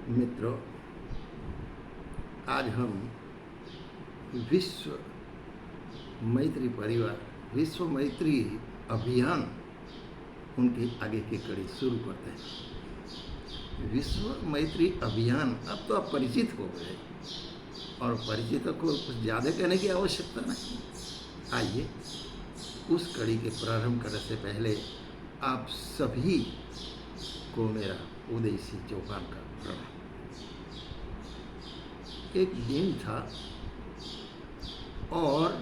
मित्रों, आज हम विश्व मैत्री परिवार, विश्व मैत्री अभियान, उनकी आगे की कड़ी शुरू करते हैं। विश्व मैत्री अभियान अब तो आप परिचित हो गए और परिचितों को कुछ ज़्यादा कहने की आवश्यकता नहीं। आइए उस कड़ी के प्रारंभ करने से पहले आप सभी को मेरा उदय सिंह चौहान का प्रणाम। एक दिन था और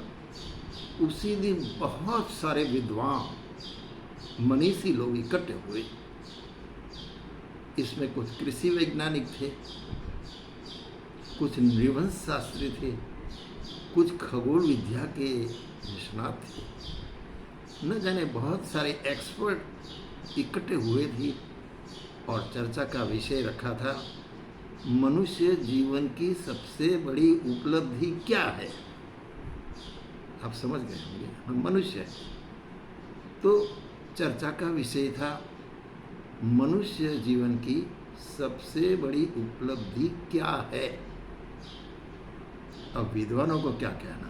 उसी दिन बहुत सारे विद्वान मनीषी लोग इकट्ठे हुए। इसमें कुछ कृषि वैज्ञानिक थे, कुछ नृवंश शास्त्री थे, कुछ खगोल विद्या के निष्णात थे। न जाने बहुत सारे एक्सपर्ट इकट्ठे हुए थे और चर्चा का विषय रखा था, मनुष्य जीवन की सबसे बड़ी उपलब्धि क्या है। आप समझ गए होंगे, हम मनुष्य हैं। तो चर्चा का विषय था मनुष्य जीवन की सबसे बड़ी उपलब्धि क्या है। अब विद्वानों को क्या कहना,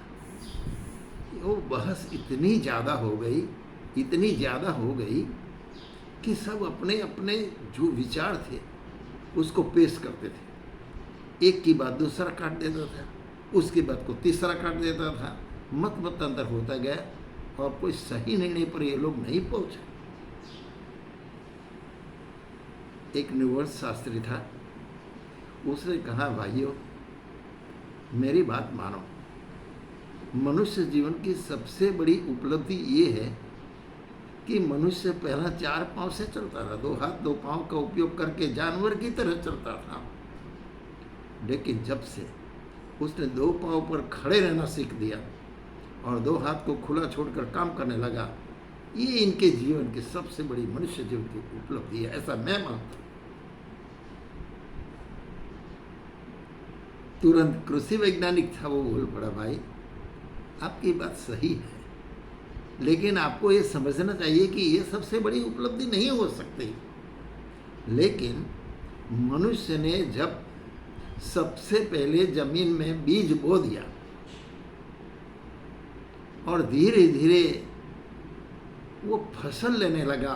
वो बहस इतनी ज़्यादा हो गई कि सब अपने अपने जो विचार थे उसको पेश करते थे। एक की बात दूसरा काट देता था, उसकी बात को तीसरा काट देता था। मत मतंतर होता गया और कोई सही निर्णय पर ये लोग नहीं पहुंचे। एक नृवंश शास्त्री था, उसने कहा, भाइयों मेरी बात मानो, मनुष्य जीवन की सबसे बड़ी उपलब्धि ये है कि मनुष्य पहला 4 पांव से चलता था, 2 हाथ 2 पांव का उपयोग करके जानवर की तरह चलता था। लेकिन जब से उसने 2 पांव पर खड़े रहना सीख दिया और 2 हाथ को खुला छोड़कर काम करने लगा, ये इनके जीवन की सबसे बड़ी मनुष्य जीवन की उपलब्धि है, ऐसा मैं मानता हूं। तुरंत कृषि वैज्ञानिक था, वो बोल पड़ा, भाई आपकी बात सही है, लेकिन आपको ये समझना चाहिए कि ये सबसे बड़ी उपलब्धि नहीं हो सकती। लेकिन मनुष्य ने जब सबसे पहले जमीन में बीज बो दिया और धीरे धीरे वो फसल लेने लगा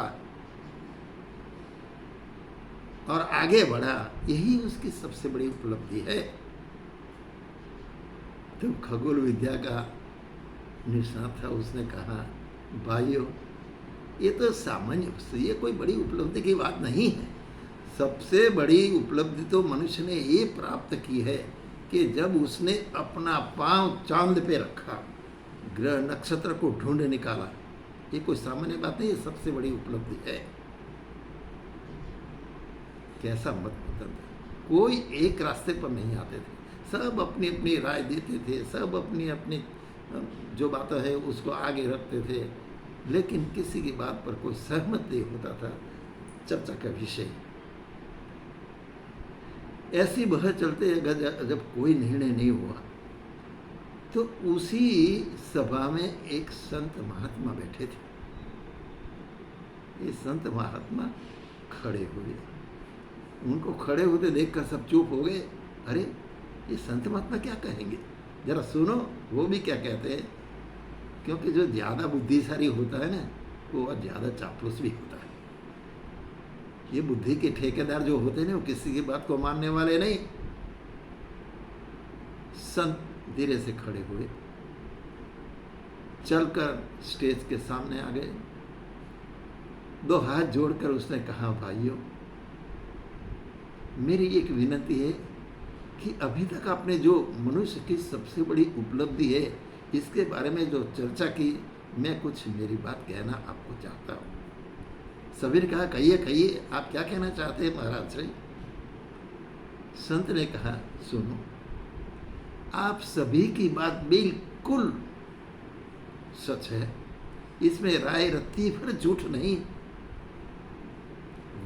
और आगे बढ़ा, यही उसकी सबसे बड़ी उपलब्धि है। तो खगोल विद्या का निष्णात था, उसने कहा, भाइयों ये तो सामान्य, ये कोई बड़ी उपलब्धि की बात नहीं है। सबसे बड़ी उपलब्धि तो मनुष्य ने ये प्राप्त की है कि जब उसने अपना पांव चांद पे रखा, ग्रह नक्षत्र को ढूंढ निकाला। ये कोई सामान्य बात नहीं, ये सबसे बड़ी उपलब्धि है। कैसा मत मतंतर, कोई एक रास्ते पर नहीं आते थे, सब अपनी अपनी राय देते थे, सब अपनी अपनी जो बात है उसको आगे रखते थे, लेकिन किसी की बात पर कोई सहमत नहीं होता था। चर्चा का विषय ऐसी बहस चलते जब कोई निर्णय नहीं हुआ तो उसी सभा में एक संत महात्मा बैठे थे। ये संत महात्मा खड़े हुए, उनको खड़े होते देखकर सब चुप हो गए। अरे ये संत महात्मा क्या कहेंगे, जरा सुनो वो भी क्या कहते हैं। क्योंकि जो ज़्यादा बुद्धिशाली होता है ना, वो ज़्यादा चापलूस भी होता है। ये बुद्धि के ठेकेदार जो होते हैं ना, वो किसी की बात को मानने वाले नहीं। संत धीरे से खड़े हुए, चलकर स्टेज के सामने आ गए, 2 हाथ जोड़कर उसने कहा, भाइयों मेरी एक विनती है कि अभी तक आपने जो मनुष्य की सबसे बड़ी उपलब्धि है इसके बारे में जो चर्चा की, मैं कुछ मेरी बात कहना आपको चाहता हूँ। सभी ने कहा, कहिए कहिए, आप क्या कहना चाहते हैं महाराज श्री। संत ने कहा, सुनो, आप सभी की बात बिल्कुल सच है, इसमें राय रत्ती भर झूठ नहीं।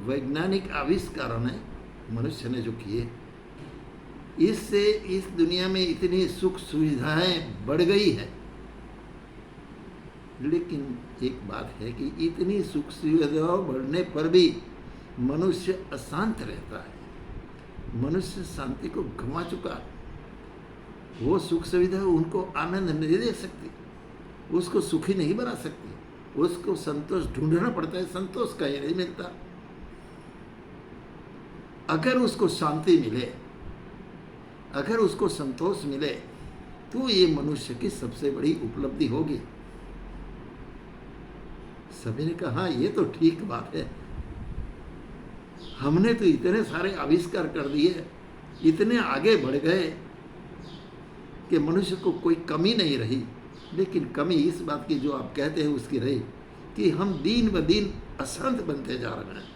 वैज्ञानिक आविष्कारों ने मनुष्य ने जो किए, इससे इस दुनिया में इतनी सुख सुविधाएं बढ़ गई है। लेकिन एक बात है कि इतनी सुख सुविधाओं बढ़ने पर भी मनुष्य अशांत रहता है। मनुष्य शांति को गंवा चुका। वो सुख सुविधा उनको आनंद नहीं दे सकती, उसको सुखी नहीं बना सकती, उसको संतोष ढूंढना पड़ता है, संतोष कहीं नहीं मिलता। अगर उसको शांति मिले, अगर उसको संतोष मिले, तो ये मनुष्य की सबसे बड़ी उपलब्धि होगी। सभी ने कहा ये तो ठीक बात है, हमने तो इतने सारे आविष्कार कर दिए, इतने आगे बढ़ गए कि मनुष्य को कोई कमी नहीं रही। लेकिन कमी इस बात की जो आप कहते हैं उसकी रही कि हम दिन ब दिन अशांत बनते जा रहे हैं,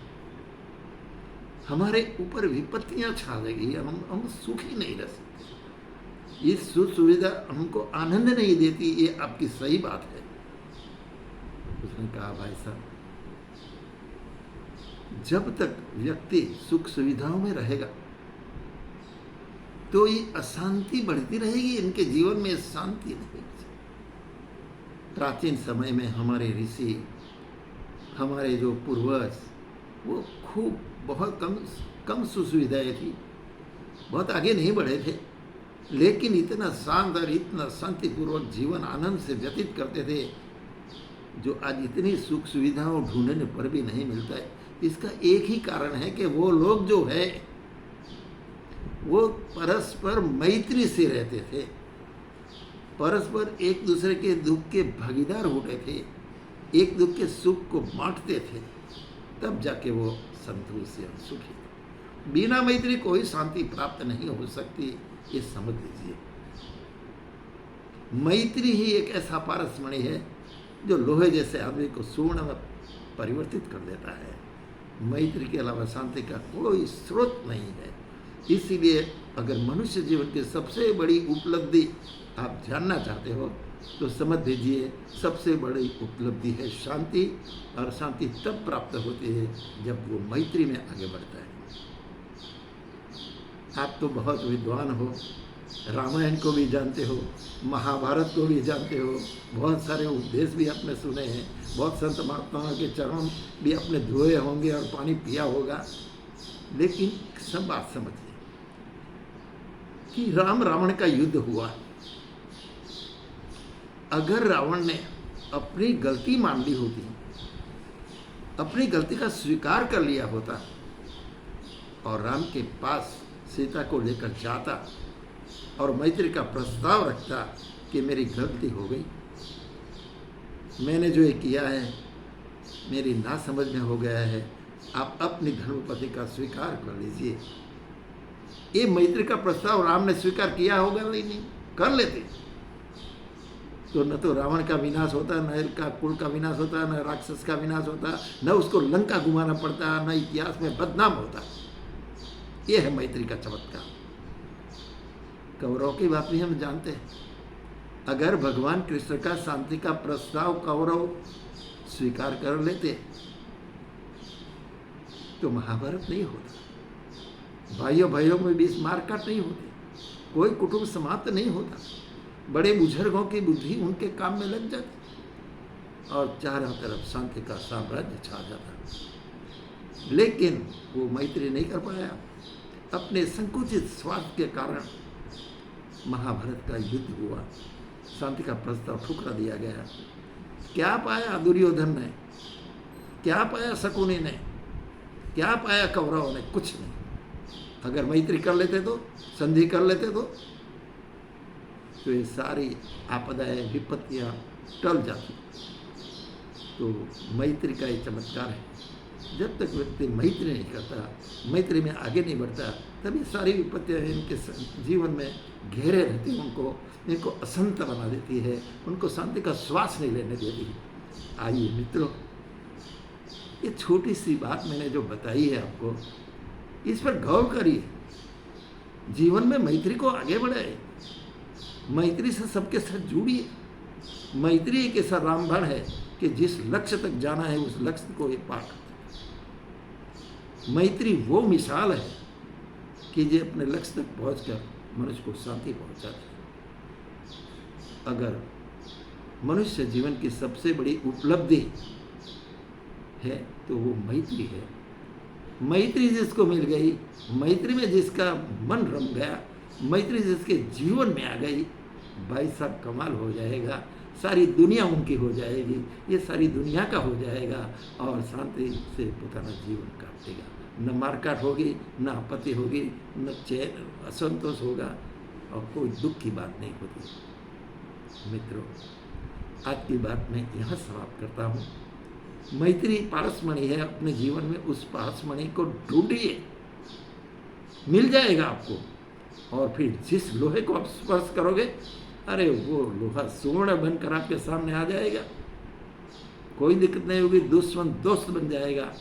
हमारे ऊपर विपत्तियां छा गई, हम सुखी नहीं रह सकते, इस सुख सुविधा हमको आनंद नहीं देती, ये आपकी सही बात है। उसने कहा भाई साहब, जब तक व्यक्ति सुख सुविधाओं में रहेगा तो ये अशांति बढ़ती रहेगी, इनके जीवन में शांति नहीं। प्राचीन समय में हमारे ऋषि, हमारे जो पूर्वज, वो खूब बहुत कम सुविधाएं थी, बहुत आगे नहीं बढ़े थे, लेकिन इतना शांत और इतना शांतिपूर्वक जीवन आनंद से व्यतीत करते थे, जो आज इतनी सुख सुविधाओं ढूंढने पर भी नहीं मिलता है। इसका एक ही कारण है कि वो लोग जो है वो परस्पर मैत्री से रहते थे, परस्पर एक दूसरे के दुख के भागीदार होते थे, एक दुख के सुख को बांटते थे, तब जाके वो संतोषी और सुखी थे। बिना मैत्री कोई शांति प्राप्त नहीं हो सकती, ये समझ लीजिए। मैत्री ही एक ऐसा पारसमणि है जो लोहे जैसे आदमी को स्वर्ण में परिवर्तित कर देता है। मैत्री के अलावा शांति का कोई स्रोत नहीं है। इसीलिए अगर मनुष्य जीवन की सबसे बड़ी उपलब्धि आप जानना चाहते हो तो समझ लीजिए, सबसे बड़ी उपलब्धि है शांति, और शांति तब प्राप्त होती है जब वो मैत्री में आगे बढ़ता है। आप तो बहुत विद्वान हो, रामायण को भी जानते हो, महाभारत को भी जानते हो, बहुत सारे उपदेश भी आपने सुने हैं, बहुत संत महात्माओं के चरण भी आपने धोए होंगे और पानी पिया होगा। लेकिन सब बात समझिए कि राम रावण का युद्ध हुआ। अगर रावण ने अपनी गलती मान ली होती, अपनी गलती का स्वीकार कर लिया होता और राम के पास सीता को लेकर जाता और मैत्री का प्रस्ताव रखता कि मेरी गलती हो गई, मैंने जो ये किया है मेरी नासमझ में हो गया है, आप अपनी धर्मपति का स्वीकार कर लीजिए। ये मैत्री का प्रस्ताव राम ने स्वीकार किया होगा, नहीं कर लेते तो न तो रावण का विनाश होता, न का कुल का विनाश होता, न राक्षस का विनाश होता, न उसको लंका घुमाना पड़ता, न इतिहास में बदनाम होता। ये है मैत्री का चमत्कार। कौरव की बात भी हम जानते हैं। अगर भगवान कृष्ण का शांति का प्रस्ताव कौरव स्वीकार कर लेते तो महाभारत नहीं होता, भाइयों भाइयों में बीच मारकाट नहीं होती, कोई कुटुंब समाप्त नहीं होता, बड़े बुजुर्गों की बुद्धि उनके काम में लग जाती और चारों तरफ शांति का साम्राज्य छा जाता। लेकिन वो मैत्री नहीं कर पाया, अपने संकुचित स्वार्थ के कारण महाभारत का युद्ध हुआ, शांति का प्रस्ताव ठुकरा दिया गया। क्या पाया दुर्योधन ने, क्या पाया शकुनी ने, क्या पाया कौरवों ने? कुछ नहीं। अगर मैत्री कर लेते तो, संधि कर लेते तो ये सारी आपदाएं विपत्तियां टल जाती। तो मैत्री का ये चमत्कार है। जब तक व्यक्ति मैत्री नहीं करता, मैत्री में आगे नहीं बढ़ता, तभी सारी विपत्तियां इनके जीवन में घेरे रहती हैं, इनको अशांत बना देती है, उनको शांति का श्वास नहीं लेने देती। आइए मित्रों, ये छोटी सी बात मैंने जो बताई है आपको, इस पर गौर करिए, जीवन में मैत्री को आगे बढ़ाए, मैत्री से सबके साथ जुड़िए। मैत्री एक ऐसा रामबाण है कि जिस लक्ष्य तक जाना है उस लक्ष्य को ये पार करता है। मैत्री वो मिसाल है कि जो अपने लक्ष्य तक पहुंचकर मनुष्य को शांति पहुंचाता है। अगर मनुष्य जीवन की सबसे बड़ी उपलब्धि है तो वो मैत्री है। मैत्री जिसको मिल गई, मैत्री में जिसका मन रम गया, मैत्री जिसके जीवन में आ गई, भाई साहब कमाल हो जाएगा। सारी दुनिया उनकी हो जाएगी, ये सारी दुनिया का हो जाएगा और शांति से पुराना जीवन काटेगा। न मारकाट होगी, न आपत्ति होगी, न चैन असंतोष होगा और कोई दुख की बात नहीं होती। मित्रों, आज की बात मैं यहाँ समाप्त करता हूँ। मैत्री पारसमणि है, अपने जीवन में उस पारसमणि को ढूंढिए, मिल जाएगा आपको। और फिर जिस लोहे को आप स्पर्श करोगे, अरे वो लोहा स्वर्ण बनकर आपके सामने आ जाएगा, कोई दिक्कत नहीं होगी। दुश्मन दोस्त बन जाएगा,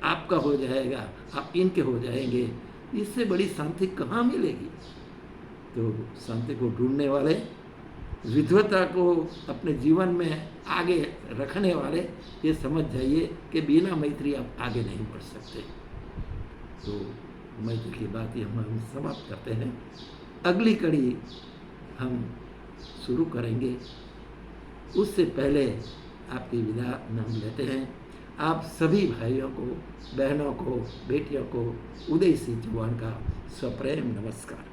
आपका हो जाएगा, आप इनके हो जाएंगे। इससे बड़ी शांति कहाँ मिलेगी? तो शांति को ढूंढने वाले, विद्वता को अपने जीवन में आगे रखने वाले, ये समझ जाइए कि बिना मैत्री आप आगे नहीं बढ़ सकते। तो मैत्री की बात ये हम समाप्त करते हैं। अगली कड़ी हम शुरू करेंगे, उससे पहले आपकी विदा हम लेते हैं। आप सभी भाइयों को, बहनों को, बेटियों को उदय सिंह चौहान का सप्रेम नमस्कार।